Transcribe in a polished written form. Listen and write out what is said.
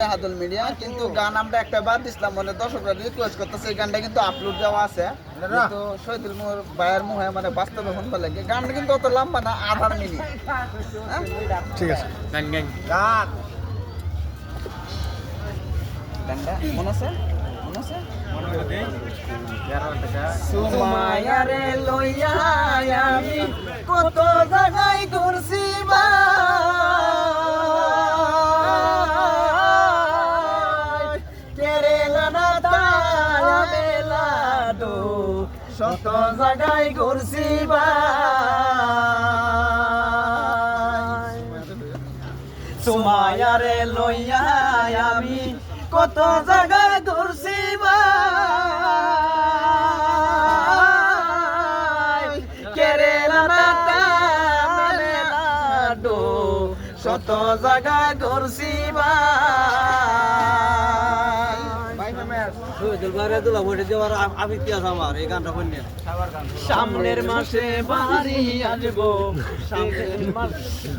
হাদুল media কিন্তু গান আমরা একটা বাদ দিছিলাম মানে দর্শকরা রিকোয়েস্ট করতেছে এই গানটা কিন্তু আপলোড দেওয়া আছে কিন্তু শহীদুল ভাইয়ের মুখে মানে বাস্তবে শুনতে লাগে গানটা কিন্তু অত লম্বা না আধার মিনিট ঠিক আছে গানটা মনে আছে সুমায়ারে লইয়া আমি কত জায়গায় ঘুরছি শত জায়গায় ঘুরছি সুমায়ারে লইয়া আমি কত জায়গায় ঘুরছি কেরালা তামিলনাড়ু শত জায়গায় ঘুরছি সামনের মাসে বাড়ি আসবো সামনের মাসে